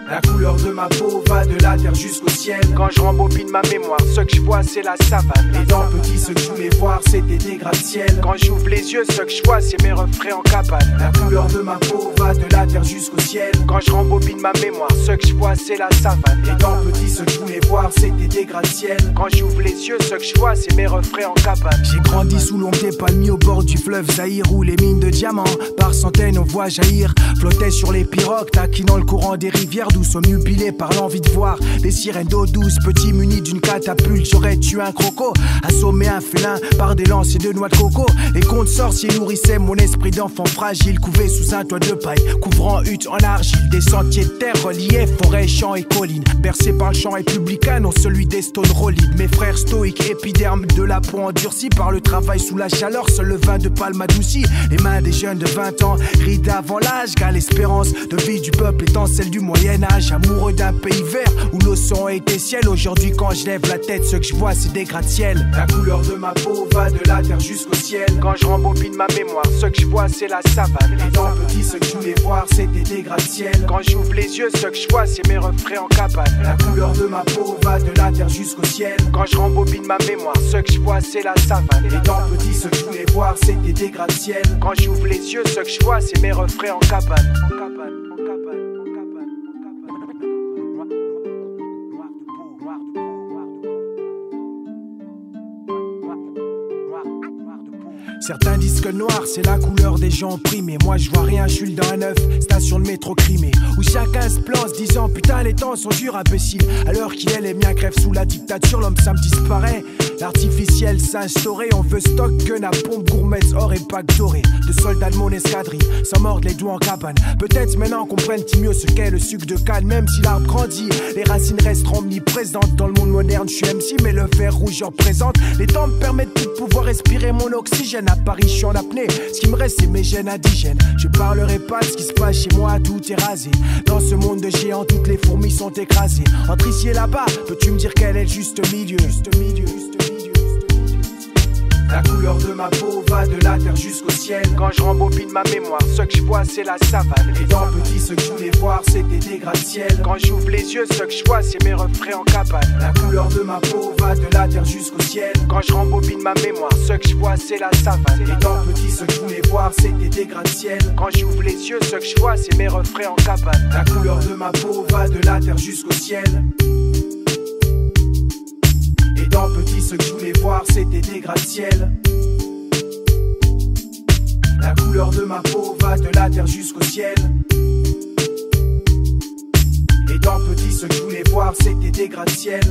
La couleur de ma peau va de la terre jusqu'au ciel. Quand je rembobine ma mémoire, ce que je vois c'est la savane. Les dents petits, ce que je voulais voir c'était des gratte-ciel. Quand j'ouvre les yeux, ce que je vois c'est mes refrains en cabane. La couleur de ma peau va de la terre jusqu'au ciel. Quand je rembobine ma mémoire, ce que je vois c'est la savane. Les dents petits, ce que je voulais voir c'était des gratte-ciel. Quand j'ouvre les yeux, ce que je vois c'est mes refrains en cabane. J'ai grandi sous l'ombre des palmiers au bord du fleuve Zaïre, où les mines de diamants par centaines on voit jaillir. Flottaient sur les pirogues, taquinant le courant des rivières, d'où sont nubilés par l'envie de voir des sirènes d'eau douce. Petits munis d'une catapulte, j'aurais tué un croco, assommé un félin par des lancers de noix de coco. Les contes sorciers nourrissaient mon esprit d'enfant fragile, couvé sous un toit de paille, couvrant hutte en argile. Des sentiers de terre reliés, forêts, champs et collines, bercés par le chant républicain, non celui des Stone Rollides. Mes frères stoïques, épiderme de la peau endurcie par le travail sous la chaleur, seul le vin de palme adouci. Les mains des jeunes de 20 ans, rides avant l'âge, car l'espérance de vie du peuple étant celle du Moyen-Âge. Amoureux d'un pays vert où l'océan était ciel. Aujourd'hui quand je lève la tête, ce que je vois c'est des gratte-ciel. La couleur de ma peau va de la terre jusqu'au ciel. Quand je rembobine ma mémoire, ce que je vois c'est la savane. Les dents petits, ce que je voulais voir c'était des gratte-ciel. Quand j'ouvre les yeux, ce que je vois c'est mes refrains en cabane. La couleur de ma peau va de la terre jusqu'au ciel. Quand je rembobine ma mémoire, ce que je vois c'est la savane. Les dents petits, ce que je voulais voir c'était des gratte-ciel. Quand j'ouvre les yeux, ce que je vois c'est mes refrains en cabane. Certains disent que noir c'est la couleur des gens opprimés. Moi je vois rien, je suis dans un œuf, station de métro Crimée, où chacun se place disant putain les temps sont durs imbéciles. À l'heure qu'il est les miens crèvent sous la dictature, l'homme ça me disparaît. L'artificiel s'instaurer, on veut stock, gun à pompe, gourmets, or et pack doré. De soldats de mon escadrille, sans mordre les doigts en cabane. Peut-être maintenant comprennent-ils mieux ce qu'est le sucre de canne. Même si l'arbre grandit, les racines restent omniprésentes. Dans le monde moderne, je suis MC, mais le fer rouge en présente. Les temps me permettent plus de pouvoir respirer mon oxygène. À Paris, je suis en apnée, ce qui me reste c'est mes gènes indigènes. Je parlerai pas de ce qui se passe chez moi, tout est rasé. Dans ce monde de géants, toutes les fourmis sont écrasées. Entre ici et là-bas, peux-tu me dire quel est le juste milieu? La couleur de ma peau va de la terre jusqu'au ciel. Quand je rembobine ma mémoire, ce que je vois c'est la savane. Les dents petits, ce que je voulais voir c'était des gratte-ciel. Quand j'ouvre les yeux, ce que je vois c'est mes refrains en cabane. La couleur de ma peau va de la terre jusqu'au ciel. Quand je rembobine ma mémoire, ce que je vois c'est la savane. Les dents petits, ce que je voulais voir c'était des gratte-ciel. Quand j'ouvre les yeux, ce que je vois c'est mes refrains en cabane. La couleur de ma peau va de la terre jusqu'au ciel. Les dents petits, ce que je voulais voir c'était des gratte-ciel. La couleur de ma peau va de la terre jusqu'au ciel. Les dents petits, ce que je voulais voir c'était des gratte-ciel.